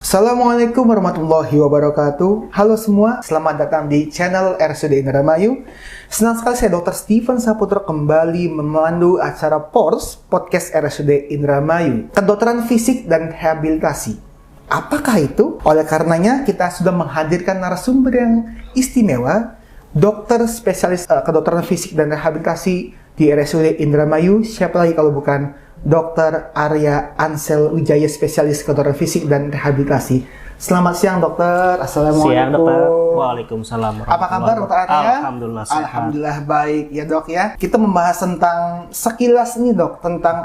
Assalamualaikum warahmatullahi wabarakatuh. Halo semua, selamat datang di channel RSUD Indramayu. Senang sekali saya Dr. Steven Saputra kembali memandu acara PORS, Podcast RSUD Indramayu, Kedokteran Fisik dan Rehabilitasi. Apakah itu? Oleh karenanya kita sudah menghadirkan narasumber yang istimewa, dokter spesialis kedokteran fisik dan rehabilitasi di RSUD Indramayu. Siapa lagi kalau bukan Dr. Arya Ansel Wijaya, spesialis kedokteran fisik dan rehabilitasi. Selamat siang dokter. Assalamualaikum. Siang dokter. Waalaikumsalam. Apa kabar dokter Arya? Alhamdulillah sehat. Alhamdulillah baik ya dok ya. Kita membahas tentang sekilas nih dok, tentang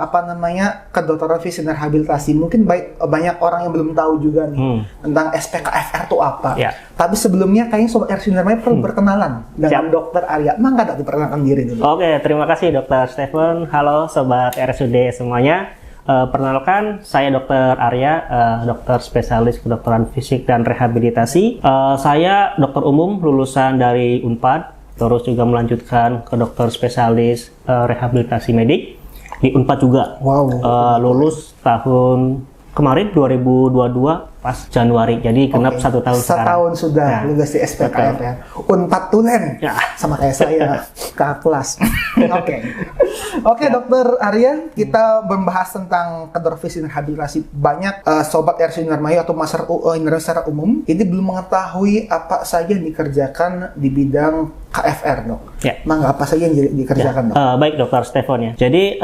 kedokteran fisik dan rehabilitasi. Mungkin banyak orang yang belum tahu juga nih tentang SPKFR itu apa. Ya. Tapi sebelumnya kayaknya Sobat RSUD Indramayu perlu berkenalan dengan dokter Arya. Mangga dok, diperkenalkan diri dulu. Oke, terima kasih dokter Stephen. Halo Sobat RSUD semuanya. Perkenalkan, saya Dr. Arya, dokter spesialis kedokteran fisik dan rehabilitasi. Saya dokter umum lulusan dari Unpad, terus juga melanjutkan ke dokter spesialis rehabilitasi medik di Unpad juga. Wow. Lulus tahun kemarin 2022 pas Januari, jadi genap 1 tahun sekarang. Setahun sudah lulus di SPKF ya. Unpad Tulen, sama kayak saya, kakak kelas. Oke, dokter Arya, kita membahas tentang kedokteran fisik dan rehabilitasi. Banyak sobat RSUD Indramayu atau masyarakat Indonesia secara umum ini belum mengetahui apa saja yang dikerjakan di bidang KFR dok. Mangga, apa saja yang dikerjakan dok? Baik dokter Stefan ya. Jadi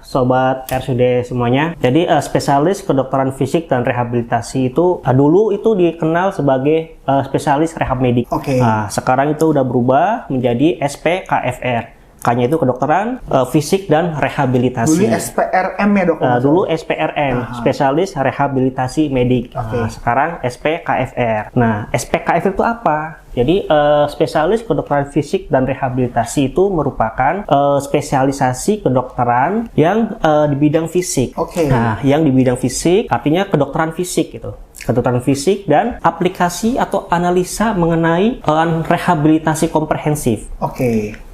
sobat RSUD semuanya, jadi spesialis kedokteran fisik dan rehabilitasi itu dulu itu dikenal sebagai spesialis rehab medik. Nah, sekarang itu udah berubah menjadi SPKFR. K-nya itu kedokteran fisik dan rehabilitasi. Dulu SPRM ya dok? Dulu SPRM, spesialis rehabilitasi medik. Sekarang SPKFR. Nah, SPKFR itu apa? Jadi spesialis kedokteran fisik dan rehabilitasi itu merupakan spesialisasi kedokteran yang di bidang fisik. Nah, yang di bidang fisik artinya kedokteran fisik gitu. Kedokteran fisik dan aplikasi atau analisa mengenai rehabilitasi komprehensif.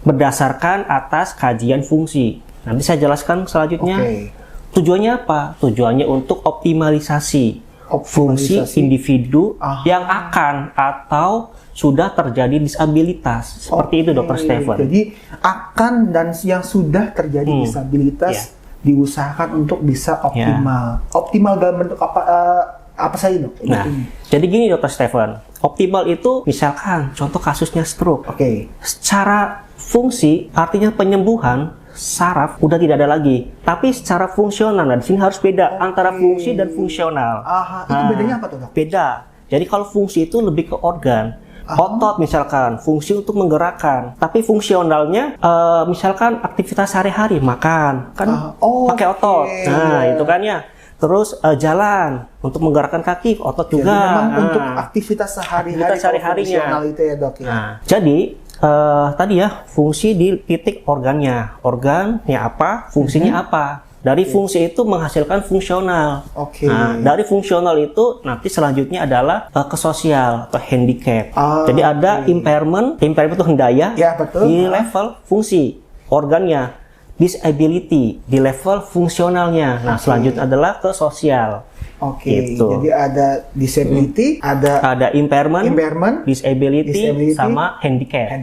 Berdasarkan atas kajian fungsi. Nanti saya jelaskan selanjutnya. Tujuannya apa? Tujuannya untuk optimalisasi fungsi individu yang akan atau sudah terjadi disabilitas. Seperti itu dokter Stephen. Jadi akan dan yang sudah terjadi disabilitas diusahakan untuk bisa optimal. Optimal dalam bentuk apa saja dok? Nah, jadi gini dokter Stephen. Optimal itu misalkan contoh kasusnya stroke. Secara fungsi artinya penyembuhan saraf udah tidak ada lagi, tapi secara fungsional, nah di sini harus beda antara fungsi dan fungsional. Itu bedanya apa tuh dok? Beda. Jadi kalau fungsi itu lebih ke organ, otot misalkan, fungsi untuk menggerakkan, tapi fungsionalnya misalkan aktivitas sehari-hari, makan kan pakai otot. Nah itu kan ya. Terus jalan untuk menggerakkan kaki, otot juga. Jadi memang untuk aktivitas sehari-harinya itu ya dok ya. Nah, jadi tadi ya fungsi di titik organnya, organnya apa, fungsinya apa. Dari fungsi itu menghasilkan fungsional. Nah, dari fungsional itu nanti selanjutnya adalah ke sosial atau handicap. Jadi ada impairment itu hendaya di level fungsi organnya. Disability di level fungsionalnya. Nah, selanjutnya adalah ke sosial. Gitu. Jadi ada disability, ada impairment, disability, sama handicap.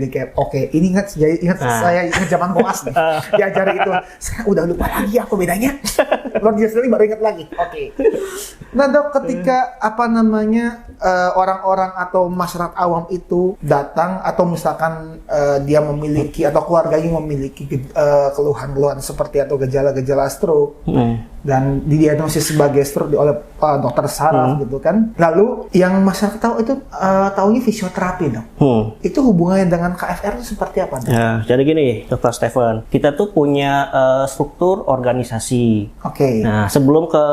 Ini ingat saya ingat zaman koas nih. Diajari itu. Sekarang udah lupa lagi aku bedanya. Luar biasa baru ingat lagi. Nah, dok, ketika orang-orang atau masyarakat awam itu datang atau misalkan dia memiliki atau keluarganya memiliki keluhan-keluhan seperti atau gejala-gejala stroke dan didiagnosis sebagai stroke oleh dokter saraf gitu kan. Lalu yang masyarakat tahu itu taunya fisioterapi dong. Itu hubungannya dengan KFR itu seperti apa dong? Ya, jadi gini dokter Stephen, kita tuh punya struktur organisasi. Nah, sebelum ke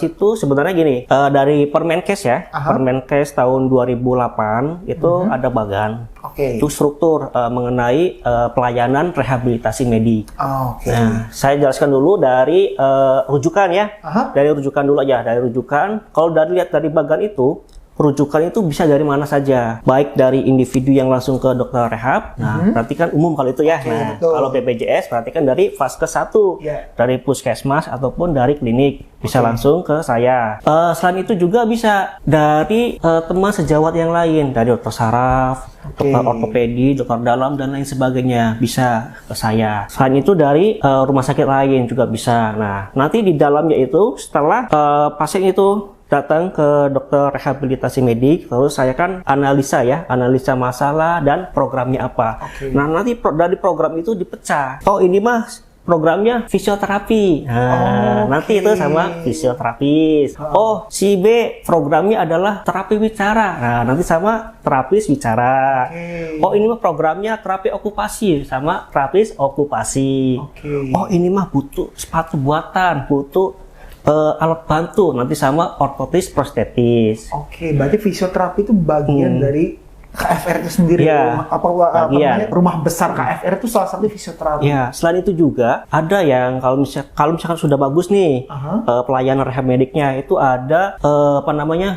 situ sebenarnya gini, dari Permenkes ya, Permenkes tahun 2008 itu ada bagan. Itu struktur mengenai pelayanan rehabilitasi medik. Nah, saya jelaskan dulu dari rujukan ya. Dari rujukan dulu aja, dari rujukan. Kalau lihat dari bagan itu, rujukan itu bisa dari mana saja, baik dari individu yang langsung ke dokter rehab. Nah, berarti kan umum kalau itu ya. Oke, Nah, betul. kalau BPJS berarti kan dari Vaskes 1, dari puskesmas ataupun dari klinik bisa langsung ke saya. Selain itu juga bisa dari teman sejawat yang lain, dari dokter saraf, dokter ortopedi, dokter dalam dan lain sebagainya bisa ke saya. Selain itu dari rumah sakit lain juga bisa. Nah, nanti di dalamnya itu setelah pasien itu datang ke dokter rehabilitasi medik, terus saya kan analisa masalah dan programnya apa. Nah, nanti dari program itu dipecah. Oh, ini mah programnya fisioterapi. Nah, nanti itu sama fisioterapis. Oh, si B programnya adalah terapi bicara. Nah, nanti sama terapis bicara. Oh, ini mah programnya terapi okupasi, sama terapis okupasi. Oh, ini mah butuh sepatu buatan, butuh alat bantu, nanti sama ortotis prostetis. Oke, berarti fisioterapi itu bagian dari KFR itu sendiri. Ya, rumah besar KFR itu salah satu fisioterapi. Ya, selain itu juga ada yang kalau misalkan sudah bagus nih pelayanan rehab mediknya, itu ada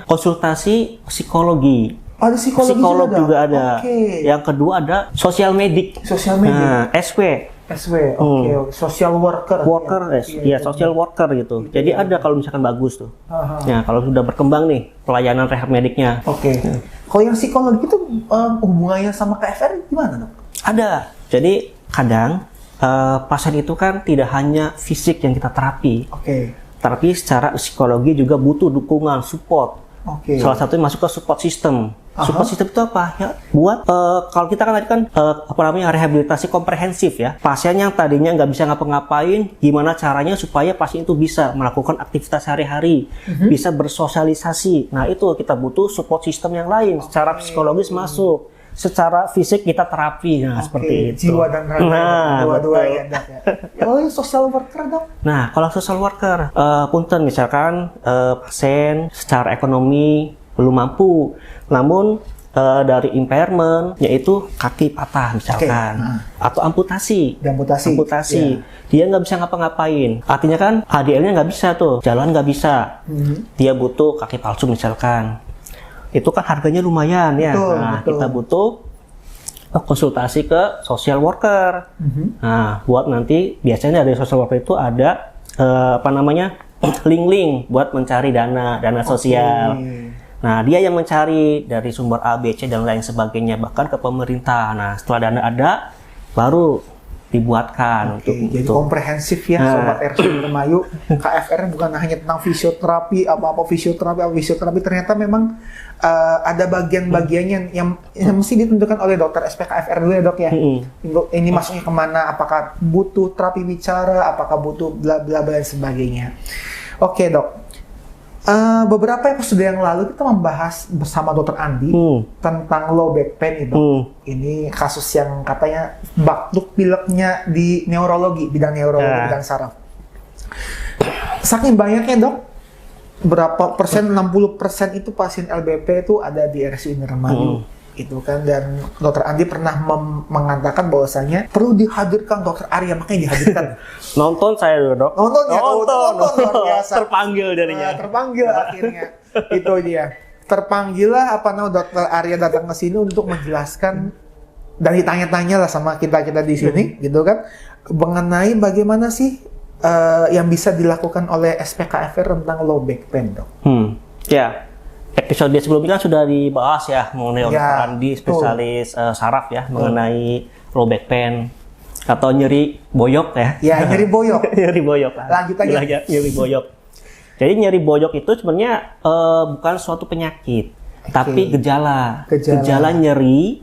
konsultasi psikologi. Ada psikolog juga ada. Yang kedua ada sosial medik. Nah, SW. Oke. Social worker. Social worker gitu. Jadi ada kalau misalkan bagus tuh. Nah, kalau sudah berkembang nih pelayanan rehab mediknya. Kalau yang psikologi itu hubungannya sama KFR gimana, Dok? Ada. Jadi kadang pasien itu kan tidak hanya fisik yang kita terapi. Tapi secara psikologi juga butuh dukungan, support. Salah satunya masuk ke support system. Support system itu apa? Ya, buat kalau kita kan tadi kan rehabilitasi komprehensif ya. Pasien yang tadinya nggak bisa ngapa-ngapain, gimana caranya supaya pasien itu bisa melakukan aktivitas sehari-hari, bisa bersosialisasi. Nah, itu kita butuh support system yang lain. Secara psikologis masuk, secara fisik kita terapi. Nah, seperti itu. Jiwa dan raga, dua-duanya, Dok ya. Kalau yang social worker, Dok? Nah, kalau social worker, punten misalkan pasien secara ekonomi belum mampu, namun dari impairment, yaitu kaki patah misalkan, atau amputasi. Dia nggak bisa ngapa-ngapain. Artinya kan ADL-nya nggak bisa tuh, jalan nggak bisa. Dia butuh kaki palsu misalkan. Itu kan harganya lumayan ya. Kita butuh konsultasi ke social worker. Nah, buat nanti biasanya dari social worker itu ada link-link buat mencari dana sosial. Nah, dia yang mencari dari sumber A, B, C, dan lain sebagainya, bahkan ke pemerintah. Nah, setelah dana ada, baru dibuatkan jadi komprehensif ya, Sobat RSUD Indramayu. KFR bukan hanya tentang fisioterapi, apa fisioterapi, ternyata memang ada bagian-bagiannya yang mesti ditentukan oleh dokter SPKFR dulu ya, Dok ya. Ini masuknya kemana, apakah butuh terapi bicara, apakah butuh bla bla bla dan sebagainya. Oke, Dok. Beberapa episode yang lalu kita membahas bersama Dr. Andi tentang low back pain itu. Ini kasus yang katanya batuk pileknya di neurologi, bidang bidang saraf. Saking banyaknya, Dok, berapa persen, 60% itu pasien LBP itu ada di RSUD Indramayu. Itu kan, dan Dr. Andi pernah mengatakan bahwasanya perlu dihadirkan Dr. Arya, makanya dihadirkan. Nonton saya dulu, Dok. Nonton luar biasa. Terpanggil jadinya. Terpanggil akhirnya. Itu dia. Terpanggillah Dr. Arya datang ke sini untuk menjelaskan dan ditanya-tanya lah sama kita di sini, gitu kan, mengenai bagaimana sih yang bisa dilakukan oleh SPKFR tentang low back pain, Dok. Ya. Episode sebelumnya kan sudah dibahas ya mengenai Dr. Andi, spesialis saraf ya, mengenai low back pain atau nyeri boyok ya. Ya, nyeri boyok. Nyeri boyok. Lanjut aja. Nyeri boyok. Jadi nyeri boyok itu sebenarnya bukan suatu penyakit, tapi gejala nyeri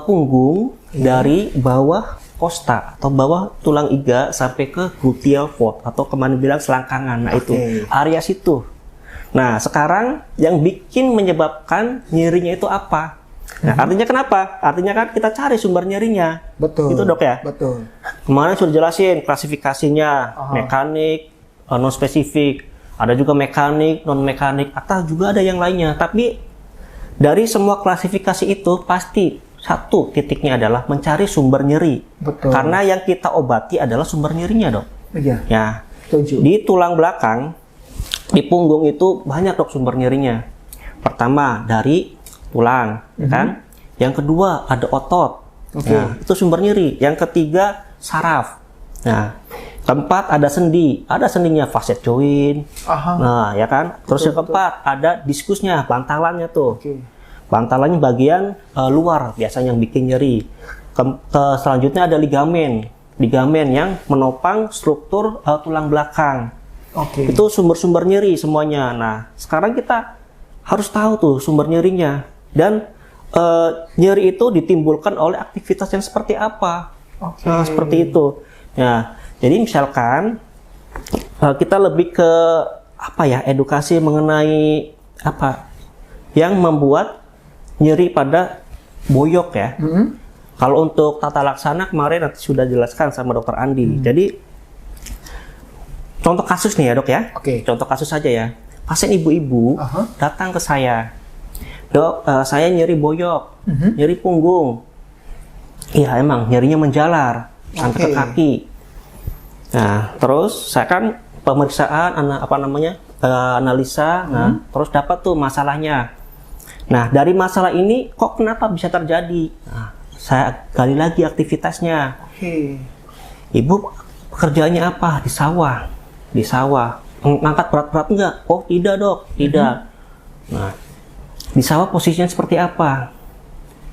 punggung dari bawah kosta atau bawah tulang iga sampai ke gluteal fold atau kemana bilang selangkangan. Nah, itu area situ. Nah, sekarang yang menyebabkan nyerinya itu apa? Nah, artinya kenapa? Artinya kan kita cari sumber nyerinya. Betul. Itu, Dok ya? Betul. Kemarin sudah jelasin klasifikasinya, mekanik, non spesifik, ada juga mekanik, non mekanik, atau juga ada yang lainnya. Tapi dari semua klasifikasi itu pasti satu titiknya adalah mencari sumber nyeri. Betul. Karena yang kita obati adalah sumber nyerinya, Dok. Iya. Ya. Setuju. Di tulang belakang, di punggung itu banyak, Dok, sumber nyerinya. Pertama dari tulang, kan? Yang kedua ada otot. Nah, itu sumber nyeri. Yang ketiga saraf. Nah, keempat ada sendi. Ada sendinya facet joint. Nah, ya kan? Terus yang keempat ada diskusnya, bantalannya tuh. Bantalannya bagian luar biasanya yang bikin nyeri. Selanjutnya ada ligamen. Ligamen yang menopang struktur tulang belakang. Itu sumber-sumber nyeri semuanya. Nah, sekarang kita harus tahu tuh sumber nyerinya. Dan nyeri itu ditimbulkan oleh aktivitas yang seperti apa. Nah, seperti itu. Nah, jadi misalkan kita lebih ke apa ya, edukasi mengenai apa yang membuat nyeri pada boyok ya. Kalau untuk tata laksana kemarin nanti sudah jelaskan sama Dokter Andi. Jadi contoh kasus nih ya dok ya. Contoh kasus saja ya. Pasien ibu-ibu datang ke saya. Dok, saya nyeri boyok, nyeri punggung. Iya emang nyerinya menjalar sampai ke kaki. Nah, terus saya kan pemeriksaan analisa, nah, terus dapat tuh masalahnya. Nah, dari masalah ini kok kenapa bisa terjadi? Nah, saya gali lagi aktivitasnya. Ibu pekerjaannya apa? Di sawah. Di sawah. Ngangkat berat-berat enggak? Oh, tidak, Dok. Tidak. Nah, di sawah posisinya seperti apa?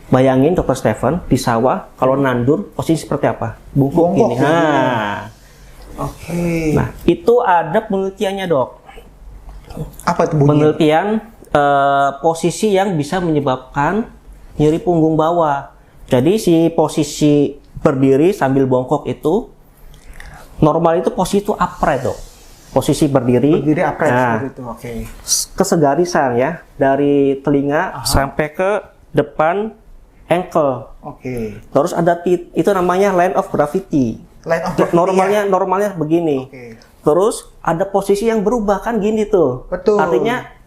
Bayangin Dr. Stephen, di sawah kalau nandur posisi seperti apa? Bungkuk gini. Nah. Nah, itu ada penelitiannya, Dok. Apa itu bunyinya? Penelitian posisi yang bisa menyebabkan nyeri punggung bawah. Jadi si posisi berdiri sambil bongkok itu normal itu posisi itu upright, Dok. Posisi berdiri upright, nah, itu. Kesegarisan ya, dari telinga sampai ke depan ankle. Terus ada itu namanya line of gravity. Normalnya begini. Terus ada posisi yang berubah kan gini tuh. Artinya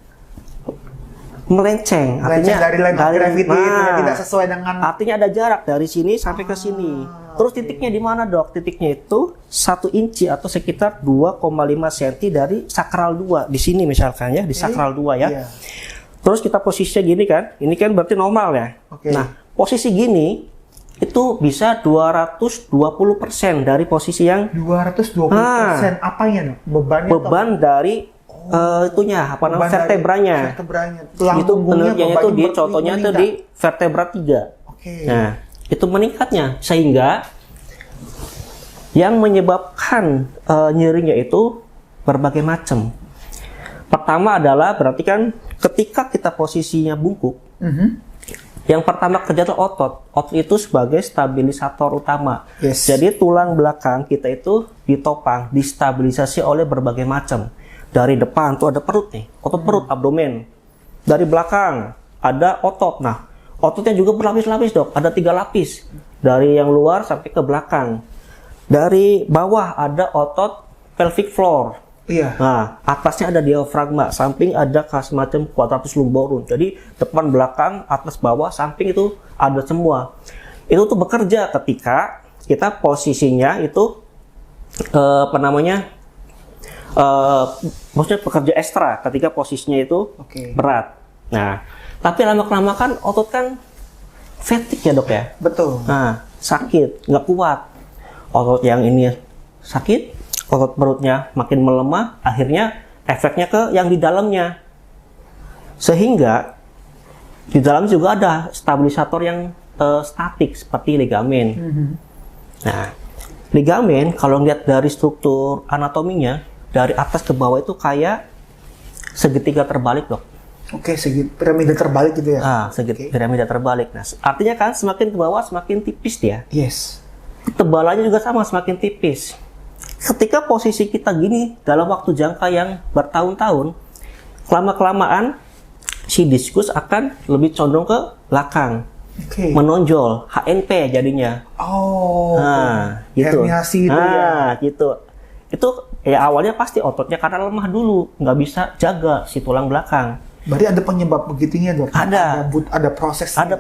melenceng. Artinya dari line of gravity itu tidak sesuai dengan. Artinya ada jarak dari sini sampai ke sini. Terus titiknya di mana, Dok? Titiknya itu 1 inci atau sekitar 2,5 cm dari sakral 2. Di sini misalkan ya, di sakral 2 ya. Terus kita posisinya gini kan. Ini kan berarti normal ya. Nah, posisi gini itu bisa 220% dari posisi yang 220%. Apanya, Dok? Beban dari itunya apa namanya, vertebranya. Itu penelitiannya itu di contohnya itu di vertebra 3. Nah, itu meningkatnya sehingga yang menyebabkan nyerinya itu berbagai macam. Pertama adalah berarti kan ketika kita posisinya bungkuk, yang pertama kerja adalah otot. Otot itu sebagai stabilisator utama. Jadi tulang belakang kita itu ditopang, distabilisasi oleh berbagai macam. Dari depan tuh ada perut nih, otot perut, abdomen. Dari belakang ada otot. Nah, ototnya juga berlapis-lapis, Dok. Ada 3 lapis. Dari yang luar sampai ke belakang. Dari bawah ada otot pelvic floor. Nah, atasnya ada diafragma, samping ada semacam quadratus lumborum. Jadi depan, belakang, atas, bawah, samping itu ada semua. Itu tuh bekerja ketika kita posisinya itu maksudnya bekerja ekstra ketika posisinya itu berat. Nah, tapi lama-kelamaan kan otot kan fatigue ya, Dok ya. Nah, sakit, nggak kuat. Otot yang ini sakit, otot perutnya makin melemah, akhirnya efeknya ke yang di dalamnya. Sehingga di dalam juga ada stabilisator yang statik seperti ligamen. Nah, ligamen kalau lihat dari struktur anatominya dari atas ke bawah itu kayak segitiga terbalik, Dok. Piramida terbalik gitu ya. Piramida terbalik. Nah, artinya kan semakin ke bawah semakin tipis dia. Ketebalannya juga sama, semakin tipis. Ketika posisi kita gini dalam waktu jangka yang bertahun-tahun, lama-kelamaan si diskus akan lebih condong ke belakang, menonjol, HNP jadinya. Herniasi itu ya. Gitu. Itu ya awalnya pasti ototnya karena lemah dulu, nggak bisa jaga si tulang belakang. Berarti ada penyebab begitunya, Dok? Ada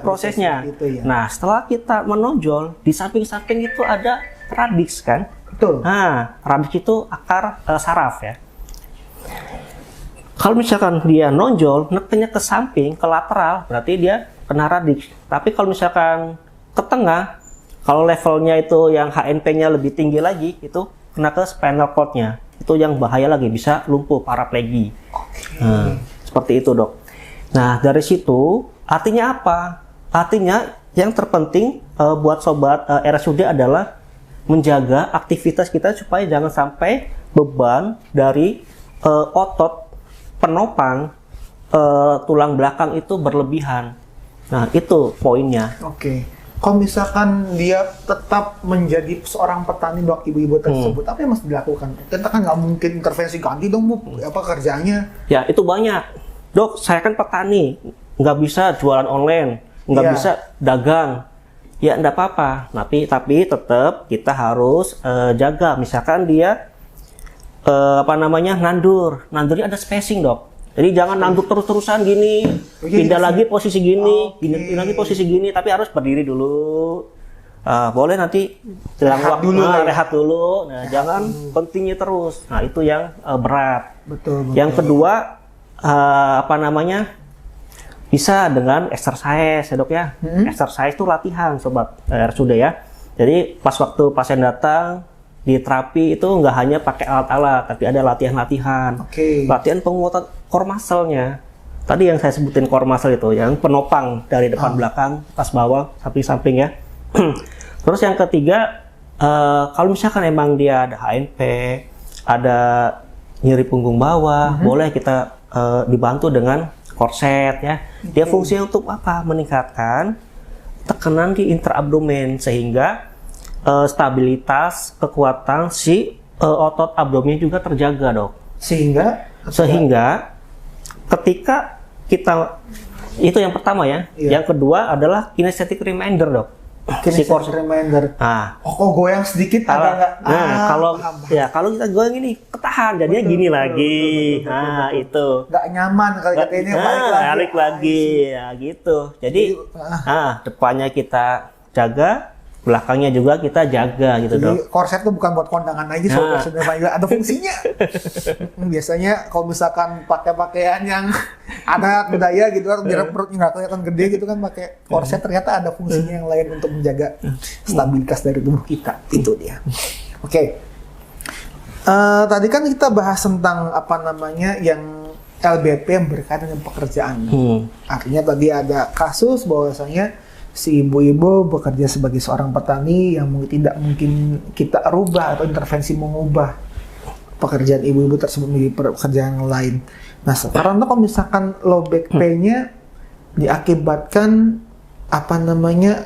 prosesnya. Gitu ya. Nah, setelah kita menonjol, di samping-samping itu ada radix kan? Nah, radix itu akar saraf ya. Kalau misalkan dia nonjol, nekennya ke samping, ke lateral, berarti dia kena radix. Tapi kalau misalkan ke tengah, kalau levelnya itu yang HNP-nya lebih tinggi lagi, itu kena ke spinal cord-nya. Itu yang bahaya lagi, bisa lumpuh, paraplegi. Nah, seperti itu, Dok. Nah, dari situ, artinya apa? Artinya yang terpenting buat sobat RSUD adalah menjaga aktivitas kita supaya jangan sampai beban dari otot penopang tulang belakang itu berlebihan. Nah, itu poinnya. Oke. Kalau misalkan dia tetap menjadi seorang petani, Dok, ibu-ibu tersebut, apa yang mesti dilakukan? Kita kan nggak mungkin intervensi ganti dong, Bu. Apa kerjanya? Ya, itu banyak. Dok, saya kan petani, nggak bisa jualan online, nggak bisa dagang. Ya, enggak apa-apa. Tapi tetap kita harus jaga. Misalkan dia nandur. Nandurnya ada spacing, Dok. Jadi jangan nandur terus-terusan gini, pindah lagi posisi gini, pindah lagi posisi gini, tapi harus berdiri dulu. Boleh nanti rehat dulu. Nah, jangan continue terus. Nah, itu yang berat. Betul. Yang kedua bisa dengan exercise ya, Dok ya. Exercise itu latihan, sobat RSUD ya. Jadi pas waktu pasien datang di terapi itu nggak hanya pakai alat-alat, tapi ada latihan-latihan. Latihan penguatan core muscle-nya. Tadi yang saya sebutin core muscle itu, yang penopang dari depan belakang, atas bawah, samping-samping ya. Terus yang ketiga, kalau misalkan emang dia ada HNP, ada nyeri punggung bawah, boleh kita dibantu dengan korset ya. Dia fungsinya untuk apa? Meningkatkan tekanan di intraabdomen sehingga stabilitas kekuatan si otot abdomen juga terjaga, Dok. Sehingga ketika kita, itu yang pertama ya. Yang kedua adalah kinetic reminder, Dok. Kinetic reminder. Nah, goyang sedikit ada nggak? Kalau kita goyang ini ketahan, jadinya gini lagi. Nah, itu. Nggak nyaman kalau kita ini balik lagi. Ya gitu. Jadi, depannya kita jaga, belakangnya juga kita jaga gitu, Dok. Jadi korset itu bukan buat kondangan aja, soalnya ada fungsinya. Biasanya kalau misalkan pakai pakaian yang ada budaya gitu kan, biar perutnya nggak kelihatan gede gitu kan, pakai korset ternyata ada fungsinya yang lain untuk menjaga stabilitas dari tubuh kita. Itu dia. Oke. Tadi kan kita bahas tentang yang LBP yang berkaitan dengan pekerjaan. Artinya tadi ada kasus bahwasanya si ibu-ibu bekerja sebagai seorang petani yang tidak mungkin kita rubah atau intervensi mengubah pekerjaan ibu-ibu tersebut menjadi pekerjaan yang lain. Nah, sekarang kalau misalkan low back pain-nya diakibatkan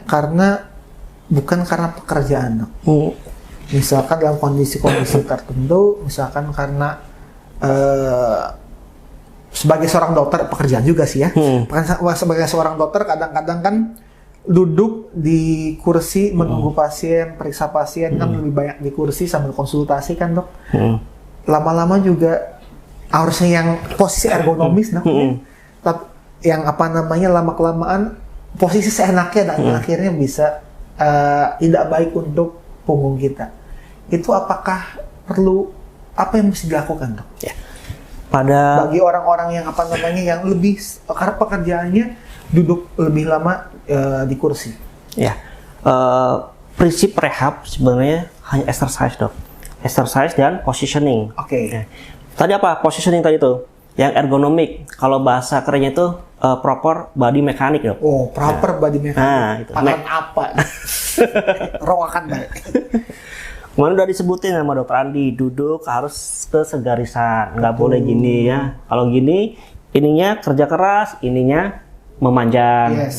karena bukan karena pekerjaan. Misalkan dalam kondisi-kondisi tertentu, misalkan karena sebagai seorang dokter, pekerjaan juga sih ya. Sebagai seorang dokter kadang-kadang kan duduk di kursi menunggu pasien, periksa pasien kan lebih banyak di kursi sambil konsultasi kan, Dok. Lama-lama juga harusnya yang posisi ergonomis, Dok. Tapi yang lama-kelamaan posisi seenaknya dan akhirnya bisa tidak baik untuk punggung kita. Itu apakah perlu apa yang mesti dilakukan, Dok? Ya. Bagi orang-orang yang yang lebih karena pekerjaannya duduk lebih lama di kursi. Ya, prinsip rehab sebenarnya hanya exercise, Dok. Exercise dan positioning. Ya. Tadi apa? Positioning tadi itu, yang ergonomik. Kalau bahasa kerennya itu proper body mechanic, Dok. Oh, proper body mechanic. Nah, itu. Apa? Roakan baik. Kemarin udah disebutin sama Dokter Andi, duduk harus ke segarisan, nggak boleh gini ya. Kalau gini, ininya kerja keras, ininya memanjang. Nah,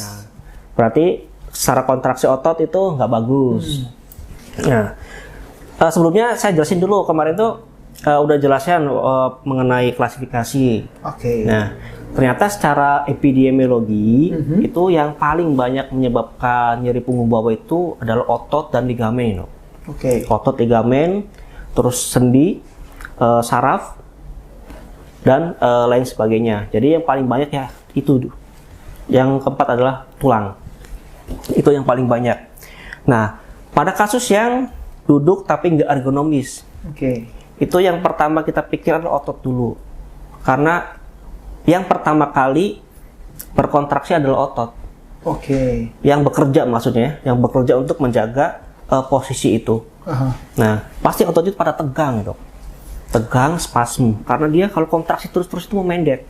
berarti secara kontraksi otot itu nggak bagus. Nah, sebelumnya saya jelasin dulu, kemarin tuh udah jelasin mengenai klasifikasi. Nah, ternyata secara epidemiologi itu yang paling banyak menyebabkan nyeri punggung bawah itu adalah otot dan ligamen. Otot, ligamen, terus sendi, saraf, dan lain sebagainya. Jadi yang paling banyak ya itu. Yang keempat adalah tulang. Itu yang paling banyak. Nah, pada kasus yang duduk tapi nggak ergonomis, itu yang pertama kita pikir adalah otot dulu. Karena Yang pertama kali berkontraksi adalah otot. Oke. Yang bekerja maksudnya, yang bekerja untuk menjaga posisi itu. Nah, pasti otot itu pada tegang, Dok. Tegang, spasm. Karena dia kalau kontraksi terus-terus itu memendek.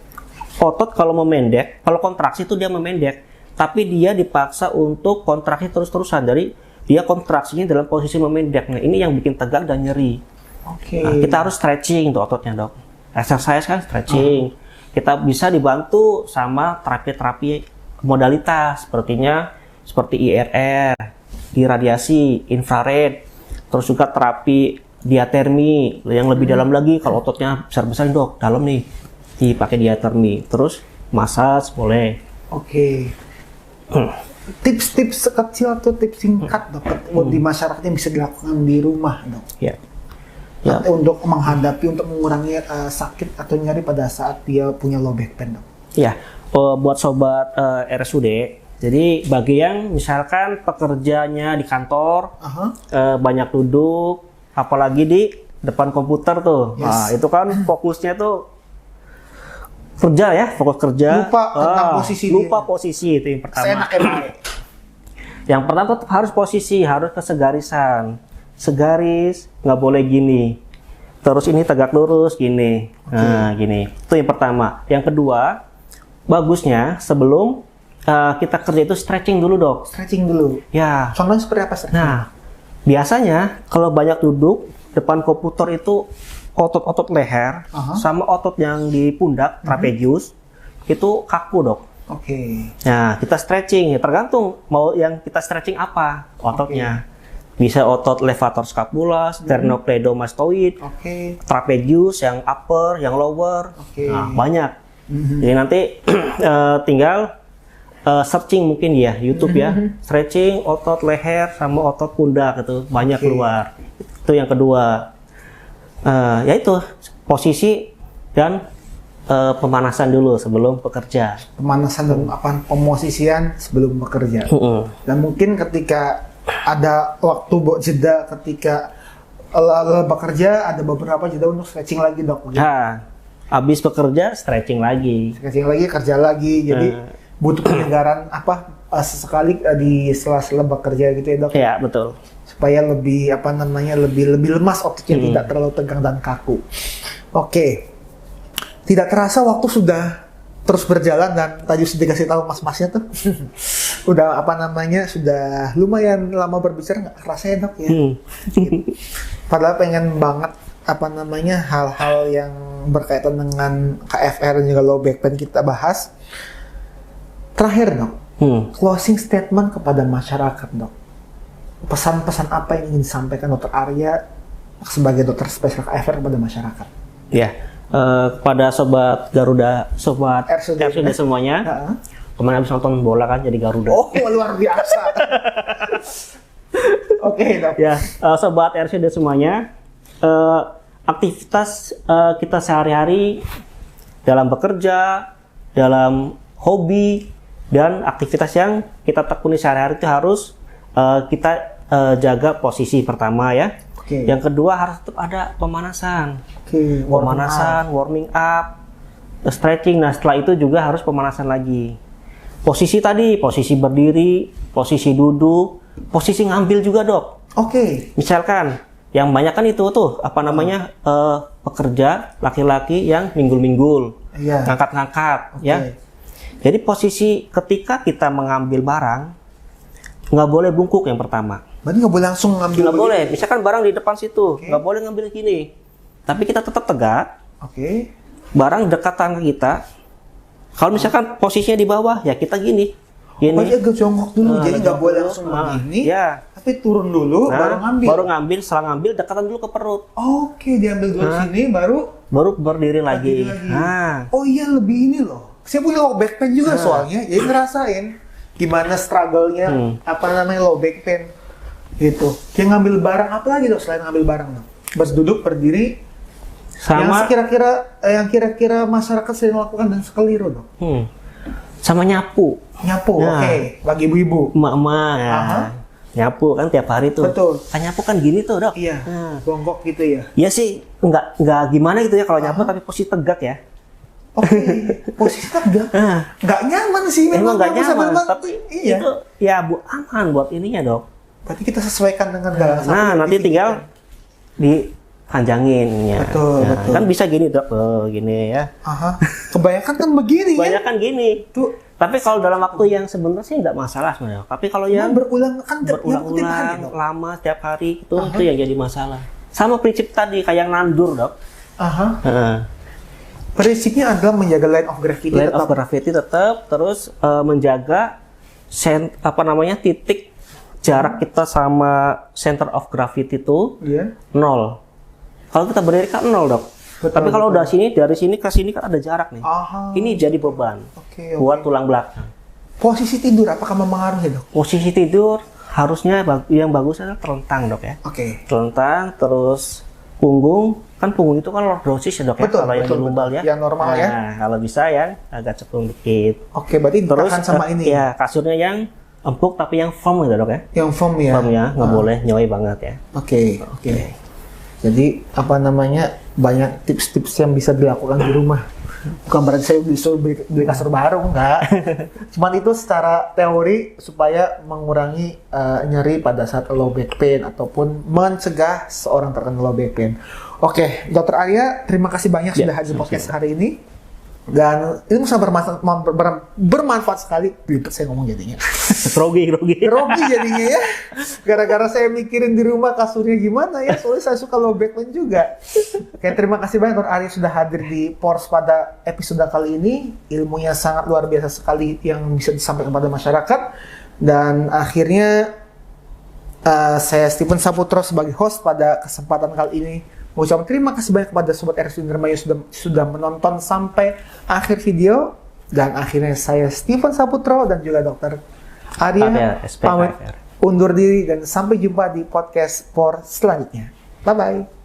Otot kalau memendek, kalau kontraksi itu dia memendek. Tapi dia dipaksa untuk kontraksi terus-terusan. Jadi dia kontraksinya dalam posisi memendek. Nah, ini yang bikin tegang dan nyeri. Oke. Nah, kita harus stretching untuk ototnya, Dok. Exercise kan stretching. Kita bisa dibantu sama terapi-terapi modalitas seperti IRR, iradiasi, infrared, terus juga terapi diatermi yang lebih dalam lagi. Kalau ototnya besar-besar, Dok, dalam nih, dipakai diatermi. Terus massage boleh. Oke. Tips-tips kecil atau tips singkat, Dok, buat di masyarakat yang bisa dilakukan di rumah, Dok. Ya. Untuk menghadapi, untuk mengurangi sakit atau nyeri pada saat dia punya low back pain, Dok. Ya, buat sobat RSUD, jadi bagi yang misalkan pekerjanya di kantor, banyak duduk, apalagi di depan komputer tuh, nah, itu kan fokusnya tuh kerja ya, fokus kerja. Lupa tentang posisi. Lupa posisi itu yang pertama. Yang pertama tetap harus posisi, harus kesegarisan. Segaris, nggak boleh gini. Terus ini tegak lurus, gini. Nah, gini. Itu yang pertama. Yang kedua, bagusnya sebelum kita kerja itu stretching dulu, Dok. Stretching dulu. Ya. Contohnya seperti apa, stretching? Nah, biasanya kalau banyak duduk depan komputer itu otot-otot leher sama otot yang di pundak, trapezius, itu kaku, Dok. Oke. Nah, kita stretching. Ya, tergantung mau yang kita stretching apa ototnya. Bisa otot levator scapula, sternocleidomastoid, trapezius yang upper, yang lower. Nah, banyak. Jadi nanti tinggal searching mungkin ya YouTube ya, stretching otot leher sama otot pundak itu banyak keluar. Itu yang kedua. Yaitu posisi dan pemanasan dulu sebelum bekerja. Pemanasan dan pemosisian sebelum bekerja. Dan mungkin ketika ada waktu buat jeda, ketika bekerja ada beberapa jeda untuk stretching lagi, Dok. Nah, habis bekerja stretching lagi. Stretching lagi, kerja lagi. Jadi butuh penyegaran sesekali di sela-sela bekerja gitu ya, Dok. Ya, betul. Supaya lebih lebih lemas ototnya, tidak terlalu tegang dan kaku. Oke. Tidak terasa waktu sudah terus berjalan dan tadi sudah dikasih tahu mas-masnya tuh udah sudah lumayan lama berbicara, nggak kerasa ya, Dok ya. Gitu. Padahal pengen banget hal-hal yang berkaitan dengan KFR dan juga low back pain kita bahas. Terakhir, Dok, closing statement kepada masyarakat, Dok. Pesan-pesan apa yang ingin disampaikan Dr. Arya sebagai dokter spesial KFR kepada masyarakat? Ya. Kepada sobat Garuda, sobat RSUD semuanya, kemarin habis nonton bola kan jadi Garuda. Oh, luar biasa. Oke, Dok. Ya, sobat RSUD semuanya, aktivitas kita sehari-hari dalam bekerja, dalam hobi, dan aktivitas yang kita tekuni sehari-hari itu harus kita jaga posisi pertama ya. Yang kedua harus tetap ada pemanasan. Pemanasan, warming up, stretching. Nah, setelah itu juga harus pemanasan lagi. Posisi tadi, posisi berdiri, posisi duduk, posisi ngambil juga, Dok. Misalkan yang banyak kan itu tuh pekerja laki-laki yang minggul-minggul, ngangkat-ngangkat, ya. Jadi posisi ketika kita mengambil barang nggak boleh bungkuk yang pertama. Berarti nggak boleh langsung ngambil. Nggak boleh. Misalkan barang di depan situ, nggak boleh ngambil gini. Tapi kita tetap tegak. Barang dekat tangan kita. Kalau misalkan posisinya di bawah, ya kita gini. Pokoknya agak jongkok dulu, jadi nggak boleh langsung begini. Tapi turun dulu, baru ngambil. Baru ngambil, setelah ngambil dekatan dulu ke perut. Diambil dulu sini, baru berdiri lagi. Oh iya, lebih ini loh. Saya punya low back pain juga soalnya, jadi ngerasain gimana struggle-nya low back pain. Gitu. Yang ngambil barang apa lagi, Dok, selain ngambil barang, Dok? Duduk, berdiri. Sama yang kira-kira masyarakat sering lakukan dan sekeliru, Dok. Sama nyapu. Bagi ibu-ibu. Emak-emak. Nyapu kan tiap hari tuh. Betul. Kan nyapu kan gini tuh, Dok. Bongkok gitu ya. Iya sih, enggak gimana gitu ya kalau nyapu, tapi posisi tegak ya. Oke, posisi tak nggak nyaman sih. Emang nggak Sama nyaman, banget. tapi iya. itu ya aman buat ininya dok. Berarti kita sesuaikan dengan galang sapi. Nah, nanti tinggal dipanjangin ya. Betul, Nah, betul. kan bisa gini dok, gini ya. Aha. Kebanyakan kan begini ya. Banyak kan gini. Tuh, Tapi kalau dalam waktu yang sebentar sih nggak masalah sebenarnya. Tapi kalau yang berulang kan tiap hari, berulang-ulang dok. lama setiap hari itu yang jadi masalah. Sama prinsip tadi kayak nandur dok. Aha. Heeh. Prinsipnya adalah menjaga line of gravity Line tetap. of gravity tetap, terus menjaga titik jarak kita sama center of gravity itu Iya. 0. Kalau kita berdiri kan 0 dok. Betul, Tapi kalau betul. udah sini, dari sini ke sini kan ada jarak nih. Aha. Ini jadi beban Oke, buat tulang belakang. Posisi tidur apakah mempengaruhi, dok? Posisi tidur harusnya yang bagus adalah terlentang dok ya. Oke. Terlentang, terus punggung, kan punggung itu kan lordosis ya dok ya. Betul, Kalau yang betul, lumbal betul. ya. Yang normal ya. Nah, kalau bisa yang agak cekung dikit. Oke, berarti Terus ditahan sama ini. ya kasurnya yang empuk tapi yang firm gitu dok ya. Yang foam ya. Firm ya, nggak boleh nyoy banget ya. Oke, oke. Jadi apa namanya, banyak tips-tips yang bisa dilakukan di rumah. Bukan berarti saya disuruh beli kasur baru, enggak. Cuman itu secara teori supaya mengurangi nyeri pada saat low back pain ataupun mencegah seorang terkena low back pain. Oke, Dokter Arya, terima kasih banyak sudah hadir di podcast hari ini. Dan ini sangat bermanfaat sekali. Ribet saya ngomong jadinya. Grogi. Grogi jadinya ya. Gara-gara saya mikirin di rumah kasurnya gimana ya. Soalnya saya suka low back pain juga. Oke, terima kasih banyak Dr. Ari sudah hadir di Pors pada episode kali ini. Ilmunya sangat luar biasa sekali yang bisa disampaikan kepada masyarakat. Dan akhirnya saya Stephen Saputro sebagai host pada kesempatan kali ini mengucapkan terima kasih banyak kepada Sobat RSUD Indramayu sudah menonton sampai akhir video. Dan akhirnya saya Stephen Saputro dan juga Dr. Arya SPKFR. pamit undur diri dan sampai jumpa di podcast Por selanjutnya. Bye-bye.